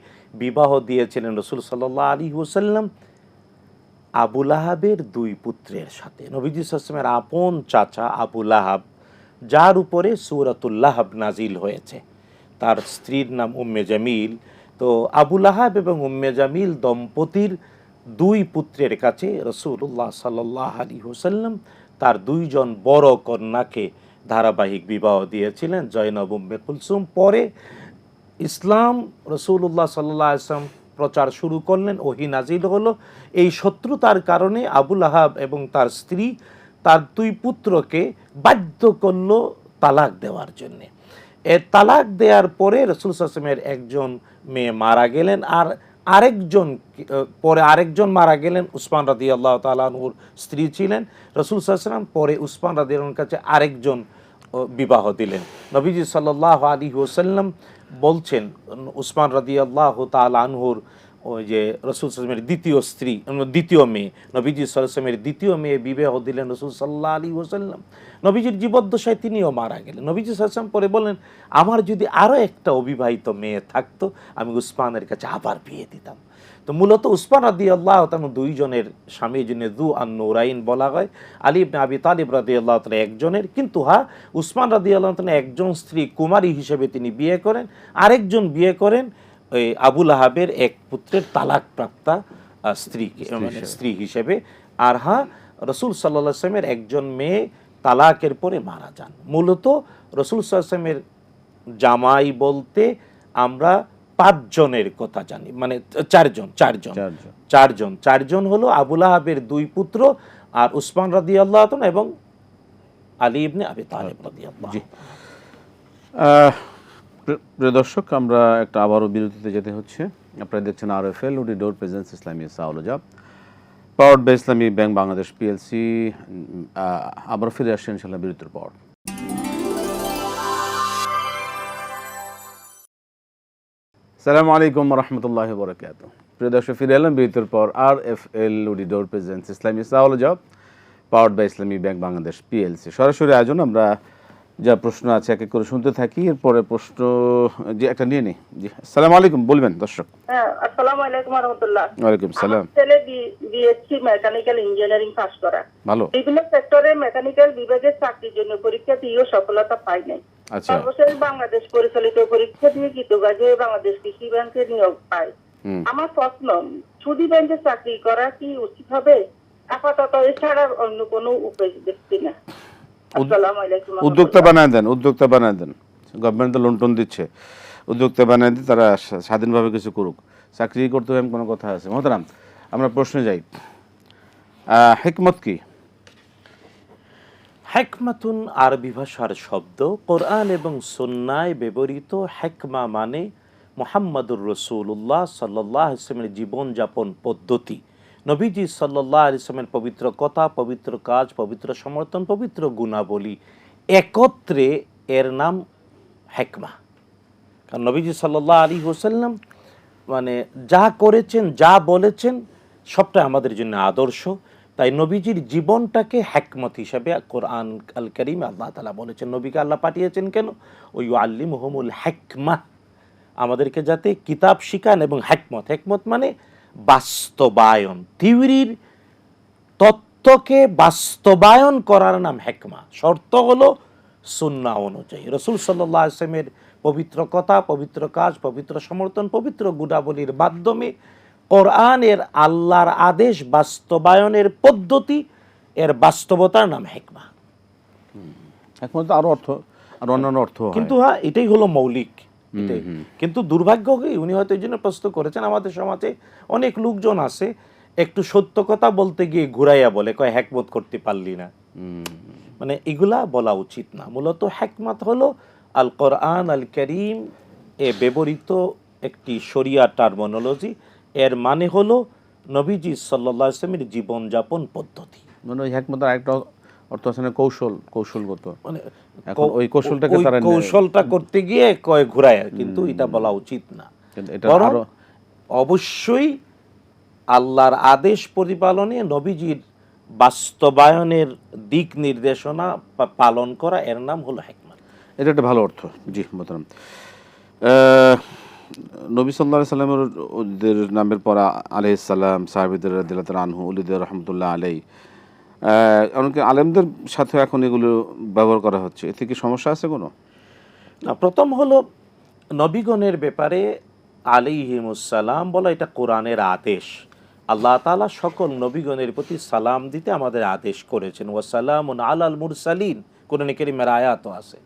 বিবাহ দিয়েছিলেন রাসূল সাল্লাল্লাহু আলাইহি ওয়াসাল্লাম আবু লাহাবের 2 পুত্রের সাথে। নবীজি সাল্লাল্লাহু আলাইহি ওয়াসাল্লামের আপন চাচা আবু লাহাব, যার উপরে সূরাতুল লাহাব নাজিল হয়েছে, তার স্ত্রীর নাম উম্মে জামিল। তো আবু লাহাব এবং উম্মে জামিল দম্পতির 2 পুত্রের কাছে রাসূলুল্লাহ সাল্লাল্লাহু আলাইহি ওয়াসাল্লাম তার 2 জন বড় কন্যাকে ধারাবাহিক বিবাহ দিয়েছিলেন, জয়নব উম্মে কুলসুম। পরে ইসলাম রাসূলুল্লাহ সাল্লাল্লাহু আলাইহি ওয়াসাল্লাম প্রচার শুরু করলেন, ওহী নাজিল হলো। এই শত্রুতার কারণে আবু লাহাব এবং তার স্ত্রী তার 2 পুত্রকে বাধ্য করল তালাক দেওয়ার জন্য। তালাক দেওয়ার পরে রাসূল সাল্লাল্লাহু আলাইহি ওয়াসাল্লামের একজন মেয়ে মারা গেলেন, আর আরেকজন মারা গেলেন। উসমান রাদিয়াল্লাহু তাআলা আনহুর স্ত্রী ছিলেন। রাসূল সাল্লাল্লাহু আলাইহি ওয়াসাল্লাম পরে উসমান রাদিয়াল্লাহু আনহুর কাছে আরেকজন বিবাহ দিলেন। নবীজি সাল্লাল্লাহু আলাইহি ওয়াসাল্লাম বলছেন উসমান রাদিয়াল্লাহু তাআলা আনহুর ওই যে রাসূল সাল্লাল্লাহু আলাইহি ওয়াসাল্লামের দ্বিতীয় মেয়ে, নবীজি সাল্লাল্লাহু আলাইহি ওয়াসাল্লামের দ্বিতীয় মেয়ে বিবাহ দিলেন রাসূল সাল্লাল্লাহু আলাইহি ওয়াসাল্লাম। নবীজির জীবদ্দশায় তিনিও মারা গেলেন। নবীজি সাল্লাল্লাহু আলাইহি ওয়াসাল্লাম পরে বললেন, আমার যদি আরও একটা অবিবাহিত মেয়ে থাকতো আমি উসমানের কাছে আবার বিয়ে দিতাম। তো মূলত উসমান রাদিয়াল্লাহু তাআলা 2 জনের স্বামী, জন্য যু আন-নূরাইন বলা হয়। আলী ইবনে আবি তালিব রাদিয়াল্লাহু তাআলা একজনের, কিন্তু উসমান রাদিয়াল্লাহু তাআলা একজন স্ত্রী কুমারী হিসেবে তিনি বিয়ে করেন, আরেকজন বিয়ে করেন ওই আবু লাহাবের এক পুত্রের তালাকপ্রাপ্তা স্ত্রী হিসেবে। আর রাসূল সাল্লাল্লাহু আলাইহি ওয়াসাল্লামের একজন মেয়ে তালাকের পরে মারা যান। মূলত রাসূল সাল্লাল্লাহু আলাইহি ওয়াসাল্লামের জামাই বলতে আমরা 5 জনের কথা জানি, মানে 4 জন হলো আবু লাহাবের 2 পুত্র, আর উসমান রাদিয়াল্লাহু তাআলা এবং আলী ইবনে আবি তালিব রাদিয়াল্লাহু। জি, প্রিয় দর্শক, আমরা একটা আবারও বিরতিতে যেতে হচ্ছে। আপনারা দেখছেন RFL door presence Islami সাওলজা, powered by Islami bank Bangladesh PLC। আবার ফিরে আসছেন ইনশাআল্লাহ বিরতির পর। আসসালামু আলাইকুম ওয়া রাহমাতুল্লাহি ওয়া বারাকাতুহু। প্রিয় দর্শক, ফিরে এলাম বিরতির পর। RFL door presence Islami সাওলজা, powered by Islami bank Bangladesh PLC সরাসরি আয়োজন। আমরা যা প্রশ্ন আছে এক এক করে শুনতে থাকি, এরপরে প্রশ্ন যে একটা নিয়ে নিই। জি, আসসালামু আলাইকুম, বলবেন দর্শক। হ্যাঁ, আসসালামু আলাইকুম রহমতুল্লাহ। ওয়ালাইকুম সালাম। আমার ছেলে বিএসসি মেকানিক্যাল ইঞ্জিনিয়ারিং পাস করা, ভালো। বিভিন্ন সেক্টরে মেকানিক্যাল বিভাগের চাকরির জন্য পরীক্ষা দিয়েও সফলতা পায় নাই। আচ্ছা। সর্বশেষ বাংলাদেশ পরিচালিত পরীক্ষা দিয়ে কৃতকাজ হয়ে বাংলাদেশ কৃষি ব্যাংকে নিয়োগ পায়। আমার প্রশ্ন, সুদী ব্যাংকে চাকরি করা কি উচিত হবে? আপাতত এছাড়া অন্য কোনো উপায় দেখছি না। আসসালামু আলাইকুম। উদ্যোক্তা বানায় দেন, উদ্যোক্তা বানায় দেন। গভর্নমেন্ট তো লোন টোন দিচ্ছে, উদ্যোক্তা বানায় দিয়ে তারা স্বাধীনভাবে কিছু করুক। চাকরি করতে হবে কোনো কথা আছে? মোহতারাম, আমরা প্রশ্নে যাই। হিকমত কি? হেকমাতুন আরবি ভাষার শব্দ, কোরআন এবং সুন্নায় ব্যবহৃত হেকমা মানে মুহাম্মাদুর রাসূলুল্লাহ সাল্লাল্লাহু আলাইহি ওয়াসাল্লামের জীবনযাপন পদ্ধতি, নবীজি সাল্লাল্লাহু আলাইহি ওয়াসাল্লামের পবিত্র কথা, পবিত্র কাজ, পবিত্র সমর্থন, পবিত্র গুণাবলী একত্রে এর নাম হেকমা। কারণ নবীজি সাল্লাল্লাহু আলাইহি ওয়াসাল্লাম মানে যা করেছেন, যা বলেছেন সবটা আমাদের জন্য আদর্শ। তাই নবীজির জীবনটাকে হেকমত হিসাবে কোরআন আল কারীম আল্লাহ তাআলা বলেছেন। নবীকে আল্লাহ পাঠিয়েছেন কেন? ওই ইউআল্লিমুহুমুল হিকমা, আমাদেরকে যাতে কিতাব শিখান, এবং হেকমত, হেকমত মানে বাস্তবায়ন, থিওরির তত্ত্বকে বাস্তবায়ন করার নাম হেকমা। শর্ত হলো সুন্নাহ অনুযায়ী রাসূল সাল্লাল্লাহু আলাইহি ওয়াসাল্লামের পবিত্র কথা, পবিত্র কাজ, পবিত্র সমর্থন, পবিত্র গুণাবলীর মাধ্যমে কোরআনের আল্লাহর আদেশ বাস্তবায়নের পদ্ধতি, এর বাস্তবতার নাম হেকমা। হিকমত আরো অর্থ আর অন্যান্য অর্থ হয়। কিন্তু হ্যাঁ, এটাই হলো মৌলিক। কিন্তু দুর্ভাগ্য কি, উনি হয়তো এই জন্য প্রশ্ন করেছেন, আমাদের সমাজে অনেক লোকজন আছে একটু সত্য কথা বলতে গিয়ে ঘুরাইয়া বলে, কয় হেকমত করতে পারলি না। মানে এগুলা বলা উচিত না। মূলত হেকমত হলো আল কোরআন আল কারীম এ ব্যবহৃত একটি শরিয়া টার্মিনোলজি। এর মানে হলো নবীজি সাল্লাল্লাহু আলাইহি ওয়াসাল্লামের জীবনযাপন পদ্ধতি। মানে ওই হিকমতের আরেকটা অর্থ আছে না, কৌশলগত। মানে এখন ওই কৌশলটাকে তারা কৌশলটা করতে গিয়ে কয় ঘুরায়, কিন্তু এটা বলা উচিত না। এটা বরং আরো অবশ্যই আল্লাহর আদেশ পরিপালনে নবীজির বাস্তবায়নের দিক নির্দেশনা পালন করা, এর নাম হলো হিকমত। এটা একটা ভালো অর্থ। জি মোহতারাম, নবী সাল্লাল্লাহু আলাইহি সাল্লামের ওদের নামের পর আলাইহিস সালাম, সাহাবীদের রাদিয়াল্লাহু তাআলা আনহু, ওলিদের রাহমাতুল্লাহ আলাইহি, এমনকি আলেমদের সাথে এখন এগুলো ব্যবহার করা হচ্ছে। এতে কি সমস্যা আছে কোনো? না, প্রথম হলো নবীগণের ব্যাপারে আলাইহিমুসসালাম বলা, এটা কোরআনের আদেশ। আল্লাহ তাআলা সকল নবীগণের প্রতি সালাম দিতে আমাদের আদেশ করেছেন। ওয়াসালামুন আলাল মুরসালিন, কোরআনে কারীমের আয়াতও আছে।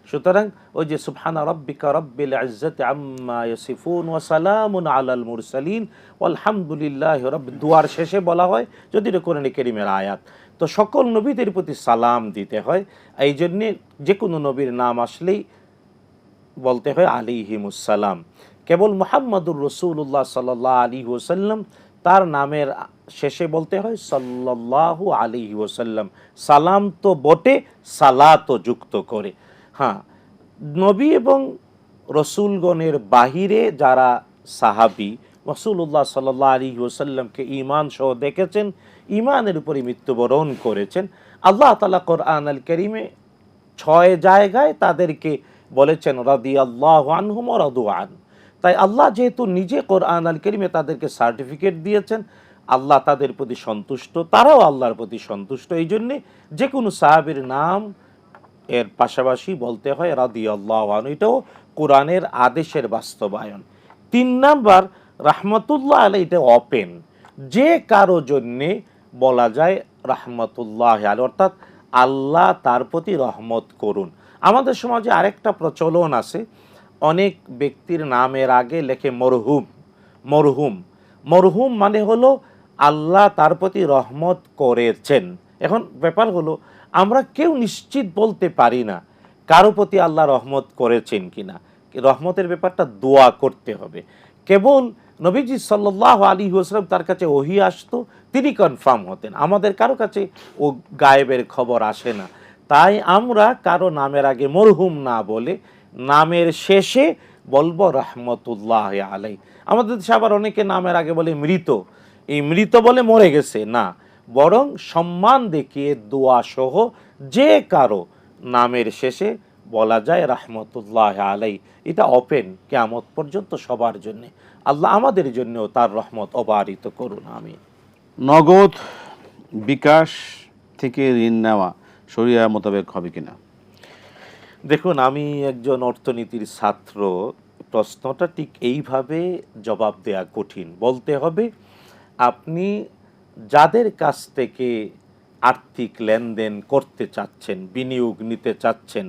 সুতরাং ওই যে সুবহানা রাব্বিকা রাব্বিল ইজ্জাতি আম্মা ইয়াসিফুন ওয়া সালামুন আলাল মুরসালিন ওয়ালহামদুলিল্লাহি রাব্বিদ, দুয়ার শেষে বলা হয়, যদি এটা কোরআনে কারীমের আয়াত। তো সকল নবীদের প্রতি সালাম দিতে হয়। এই জন্যে যে কোনো নবীর নাম আসলেই বলতে হয় আলাইহিমুসসালাম। কেবল মুহাম্মাদুর রাসূলুল্লাহ সাল্লাল্লাহু আলাইহি ওয়াসাল্লাম, তার নামের শেষে বলতে হয় সাল্লাল্লাহু আলাইহি ওয়াসাল্লাম। সালাম তো বটে, সালাতও যুক্ত করে। হ্যাঁ, নবী এবং রসুলগণের বাহিরে যারা সাহাবী রাসূলুল্লাহ সাল্লাল্লাহু আলাইহি ওয়াসাল্লামকে ঈমান সহ দেখেছেন, ঈমানের উপরে মৃত্যুবরণ করেছেন, আল্লাহ তাআলা কোরআন আল কারীমে 6 জায়গায় তাদেরকে বলেছেন রাদিয়াল্লাহু আনহুম ওয়া রাদু আন। তাই আল্লাহ যেহেতু নিজে কোরআন আল কারীমে তাদেরকে সার্টিফিকেট দিয়েছেন, আল্লাহ তাদের প্রতি সন্তুষ্ট, তারাও আল্লাহর প্রতি সন্তুষ্ট। এই জন্যে যে কোনো সাহাবীর নাম এর পাশাপাশি বলতে হয় রাদিয়াল্লাহু আনহু। এটাও কোরআনের আদেশের বাস্তবায়ন। 3 নাম্বার, রাহমাতুল্লাহ আলাইহি, এটা ওপেন, যে কারো জন্যে বলা যায় রাহমাতুল্লাহ আলাইহি, অর্থাৎ আল্লাহ তার প্রতি রহমত করুন। আমাদের সমাজে আরেকটা প্রচলন আছে, অনেক ব্যক্তির নামের আগে লেখে মরহুম। মরহুম মরহুম মানে হলো আল্লাহ তার প্রতি রহমত করেছেন। এখন ব্যাপার হলো, আমরা কেউ নিশ্চিত বলতে পারি না কারো প্রতি আল্লাহ রহমত করেছেন কিনা। রহমতের ব্যাপারটা দোয়া করতে হবে। কেবল নবীজি সাল্লাল্লাহু আলাইহি ওয়াসাল্লাম, তার কাছে ওহী আসতো, তিনি কনফার্ম হতেন। আমাদের কারো কাছে ও গায়েবের খবর আসে না। তাই আমরা কারো নামের আগে মরহুম না বলে নামের শেষে বলবো রাহমাতুল্লাহ আলাইহি। আমাদের দেশে আবার অনেকে নামের আগে বলে মৃত, এই মৃত বলে মরে গেছে না, বরং সম্মান দেখিয়ে দোয়া সহ যে কারো নামের শেষে বলা যায় রাহমাতুল্লাহ আলাই। এটা ওপেন কিয়ামত পর্যন্ত সবার জন্য। আল্লাহ আমাদের জন্যও তার রহমত অবারিত করুন, আমিন। নগদ বিকাশ থেকে ঋণ নেওয়া শরিয়া মোতাবেক হবে কিনা? দেখুন, আমি একজন অর্থনীতির ছাত্র, প্রশ্নটা ঠিক এইভাবে জবাব দেয়া কঠিন। বলতে হবে আপনি যাদের কাছ থেকে আর্থিক লেনদেন করতে চাচ্ছেন, বিনিয়োগ নিতে চাচ্ছেন,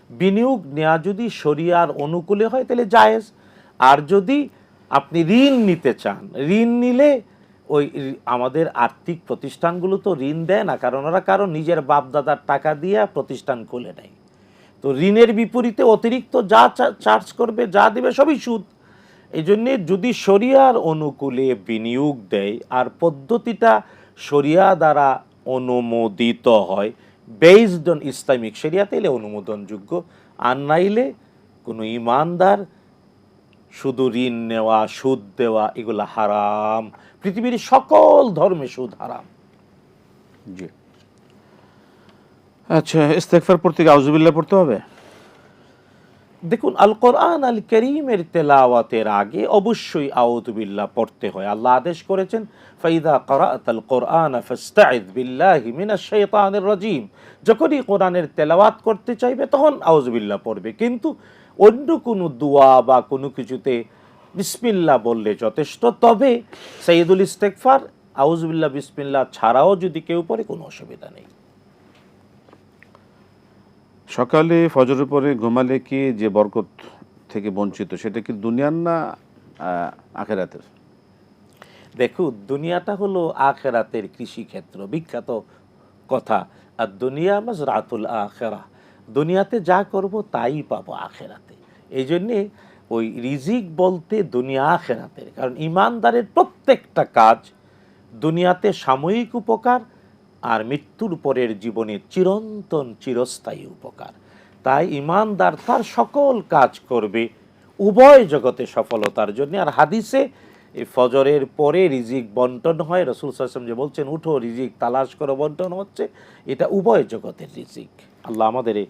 বিনিয়োগ নেওয়া যদি শরিয়ার অনুকূলে হয় তাহলে জায়েজ। আর যদি আপনি ঋণ নিতে চান, ঋণ নিলে ওই আমাদের আর্থিক প্রতিষ্ঠানগুলো তো ঋণ দেয় না, কারণ ওরা কারণ নিজের বাপ দাদার টাকা দিয়ে প্রতিষ্ঠান খুলে নেয়। তো ঋণের বিপরীতে অতিরিক্ত যা চার্জ করবে, যা দেবে সবই সুদ। এই জন্যে যদি শরিয়ার অনুকূলে বিনিয়োগ দেয় আর পদ্ধতিটা শরিয়া দ্বারা অনুমোদিত হয়, বেসড অন ইসলামিক শরিয়া, তাইলে অনুমোদনযোগ্য। আর নাইলে কোনো ইমানদার শুধু ঋণ নেওয়া, সুদ দেওয়া এগুলো হারাম। পৃথিবীর সকল ধর্মে সুদ হারাম। জি। আচ্ছা, ইস্তেগফার পড়তে গিয়ে আউযুবিল্লাহ পড়তে হবে? দেখুন, আল কোরআন আল করিমের তেলাওয়াতের আগে অবশ্যই আউযু বিল্লাহ পড়তে হয়। আল্লাহ আদেশ করেছেন, ফাইদা ক্রাআতাল কোরআন ফাস্তাইয বিল্লাহি মিনাশ শাইতানির রাজিম। যখনই কোরআনের তেলাওয়াত করতে চাইবে তখন আউযু বিল্লাহ পড়বে, কিন্তু অন্য কোনো দোয়া বা কোনো কিছুতে বিসমিল্লাহ বললে যথেষ্ট। তবে সাইয়্যিদুল ইস্তেগফার আউযু বিল্লাহ বিসমিল্লাহ ছাড়াও যদি কেউ পড়ে কোনো অসুবিধা নেই। সকালে ফজরের পরে ঘুমালে কি যে বরকত থেকে বঞ্চিত, সেটা কি দুনিয়ার না আখিরাতের? দেখুন, দুনিয়াটা হলো আখিরাতের কৃষিক্ষেত্র, বিখ্যাত কথা। আর দুনিয়া মাজরাতুল আখিরাহ, দুনিয়াতে যা করব তাই পাবো আখিরাতে। এই জন্যে ওই রিজিক বলতে দুনিয়া আখিরাতের, কারণ ইমানদারের প্রত্যেকটা কাজ দুনিয়াতে সাময়িক উপকার আর মৃত্যুর পরের জীবনে চিরন্তন চিরস্থায়ী উপকার। তাই ইমানদার তার সকল কাজ করবে উভয় জগতে সফলতার জন্য। আর হাদিসে এই ফজরের পরে রিজিক বন্টন হয়, রাসূল সাল্লাল্লাহু আলাইহি ওয়াসাল্লাম যে বলছেন, উঠো রিজিক তালাশ করো, বন্টন হচ্ছে, এটা উভয় জগতের রিজিক। আল্লাহ আমাদের এই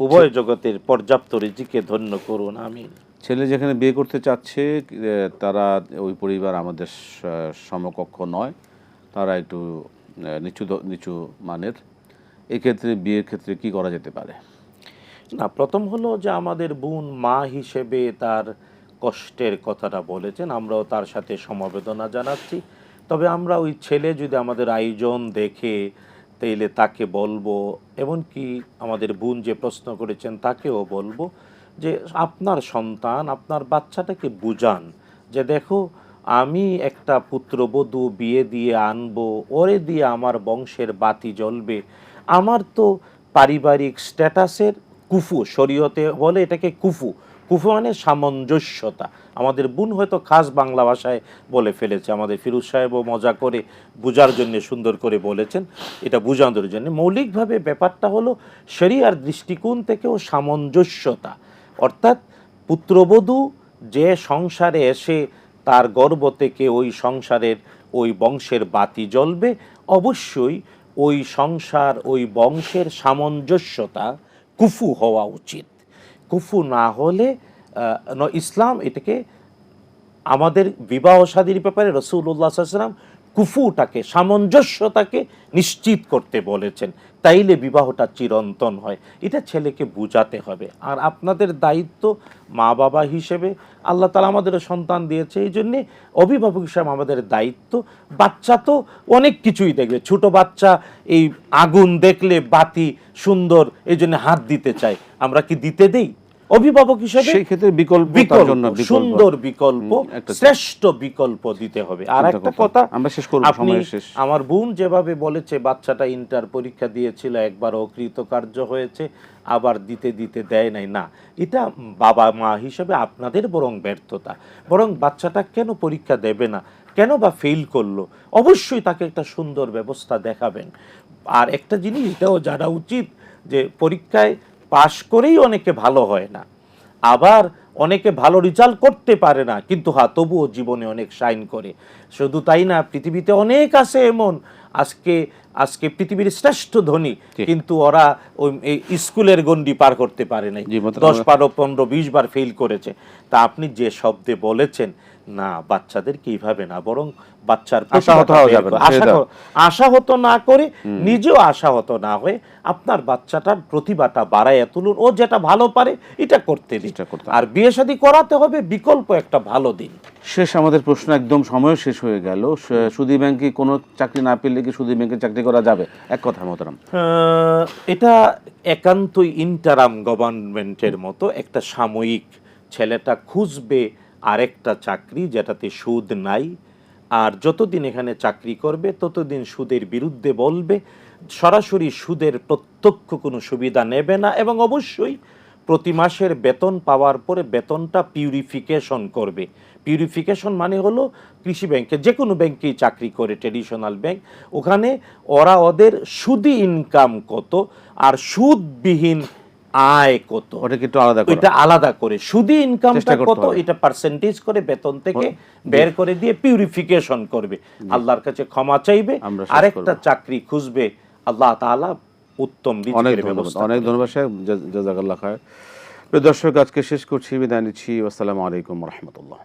উভয় জগতের পর্যাপ্ত রিজিকে ধন্য করুন, আমিন। ছেলে যেখানে বিয়ে করতে চাচ্ছে তারা ওই পরিবার আমাদের সমকক্ষ নয়, তারা একটু নিচু মানের। এক্ষেত্রে বিয়ের ক্ষেত্রে কি করা যেতে পারে? না, প্রথম হলো যে আমাদের বোন মা হিসেবে তার কষ্টের কথাটা বলেছেন, আমরাও তার সাথে সমবেদনা জানাচ্ছি। তবে আমরা ওই ছেলে যদি আমাদের আয়োজন দেখে তাইলে তাকে বলবো, এমনকি আমাদের বোন যে প্রশ্ন করেছেন তাকেও বলবো যে আপনার সন্তান, আপনার বাচ্চাটাকে বুঝান যে দেখো, আমি একটা পুত্রবধূ বিয়ে দিয়ে আনবো, ওরে দিয়ে আমার বংশের বাতি জ্বলবে। আমার তো পারিবারিক স্ট্যাটাসের কুফু, শরীয়তে বলে এটাকে কুফু। কুফু মানে সামঞ্জস্যতা। আমাদের বোন হয়তো খাস বাংলা ভাষায় বলে ফেলেছে, আমাদের ফিরোজ সাহেবও মজা করে বুঝার জন্য সুন্দর করে বলেছেন, এটা বুঝানোর জন্য। মৌলিকভাবে ব্যাপারটা হলো শরীয়তের দৃষ্টিকোণ থেকেও সামঞ্জস্যতা, অর্থাৎ পুত্রবধূ যে সংসারে এসে তার গর্ভ থেকে ওই সংসারের ওই বংশের বাতি জ্বলবে, অবশ্যই ওই সংসার ওই বংশের সামঞ্জস্যতা কুফু হওয়া উচিত। কুফু না হলে ইসলাম এটাকে, আমাদের বিবাহ শাদীর ব্যাপারে রাসূলুল্লাহ সাল্লাল্লাহু আলাইহি ওয়াসাল্লাম কুফুটাকে, সামঞ্জস্যতাকে নিশ্চিত করতে বলেছেন, তাইলে বিবাহটা চিরন্তন হয়। এটা ছেলেকে বুঝাতে হবে। আর আপনাদের দায়িত্ব মা বাবা হিসেবে, আল্লাহ তাআলা আমাদের সন্তান দিয়েছে, এই জন্যে অভিভাবক হিসেবে আমাদের দায়িত্ব। বাচ্চা তো অনেক কিছুই দেখবে, ছোট বাচ্চা এই আগুন দেখলে বাতি সুন্দর এই জন্য হাত দিতে চায়, আমরা কি দিতে দেই? অভিভাবক হিসেবে সেই ক্ষেত্রে বিকল্প, সুন্দর বিকল্প, শ্রেষ্ঠ বিকল্প দিতে হবে। আর একটা কথা, আমরা শেষ করব, সময় শেষ। আমার বোন যেভাবে বলেছে বাচ্চাটা ইন্টার পরীক্ষা দিয়েছিল, একবার অকৃতকার্য হয়েছে, আবার দিতে দিতে দেয় নাই, না, এটা বাবা মা হিসেবে আপনাদের বরং ব্যর্থতা। বরং বাচ্চাটা কেন পরীক্ষা দেবে না, কেন বা ফেল করলো, অবশ্যই তাকে একটা সুন্দর ব্যবস্থা দেখাবেন। আর একটা জিনিস এটাও জানা উচিত যে পরীক্ষায় পাশ করেই অনেকে ভালো হয় না। আবার অনেকে ভালো রেজাল্ট করতে পারে না, কিন্তু তবুও জীবনে অনেক শাইন করে। শুধু তাই না, পৃথিবীতে অনেক আছে এমন আজকে আজকে পৃথিবীর শ্রেষ্ঠ ধনী, কিন্তু ওরা ওই এই স্কুলের গণ্ডি পার করতে পারে নাই, 10, 12, 15, 20 বার ফেল করেছে। তা আপনি যে শব্দে বলেছেন, না বাচ্চাদেরকে এইভাবে না, বরং বাচ্চার আশাহত না করে নিজেও আশাহত না হয়ে আপনার বাচ্চাটার প্রতিভাটা বাড়াইয়া তুলুন, ও যেটা ভালো পারে এটা করতে দিন। আর বিয়ে শাদী করাতে হবে বিকল্প একটা ভালো দিন। শেষ আমাদের প্রশ্ন, একদম সময় শেষ হয়ে গেল। সুদী ব্যাংকে কোনো চাকরি না পেলে কি সুদী ব্যাংকে চাকরি করা যাবে? এক কথা মোহতারাম। এটা একান্তই ইন্টারাম গভর্নমেন্টের মতো একটা সাময়িক, ছেলেটা খুঁজবে আরেকটা চাকরি যেটাতে সুদ নাই, আর যতদিন এখানে চাকরি করবে ততদিন সুদের বিরুদ্ধে বলবে, সরাসরি সুদের প্রত্যক্ষ কোনো সুবিধা নেবে না, এবং অবশ্যই প্রতি মাসের বেতন পাওয়ার পরে বেতনটা পিউরিফিকেশন করবে। পিউরিফিকেশন মানে হলো কৃষি ব্যাংকে, যে কোনো ব্যাংকেই চাকরি করে ট্রেডিশনাল ব্যাংক, ওখানে ওরা ওদের সুদি ইনকাম কত আর সুদবিহীন আয় কত এটা আলাদা করে, সুদি ইনকামটা কত এটা পার্সেন্টেজ করে বেতন থেকে বের করে দিয়ে পিউরিফিকেশন করবে, আল্লাহর কাছে ক্ষমা চাইবে, আরেকটা চাকরি খুঁজবে, আল্লাহ তাআলা উত্তম রিজিকের ব্যবস্থা। অনেক ধন্যবাদ সাহেব, জাযাকাল্লাহ খায়র। প্রিয় দর্শক, আজকে শেষ করছি, বিদায় নিচ্ছি। আসসালামু আলাইকুম ওয়া রাহমাতুল্লাহ।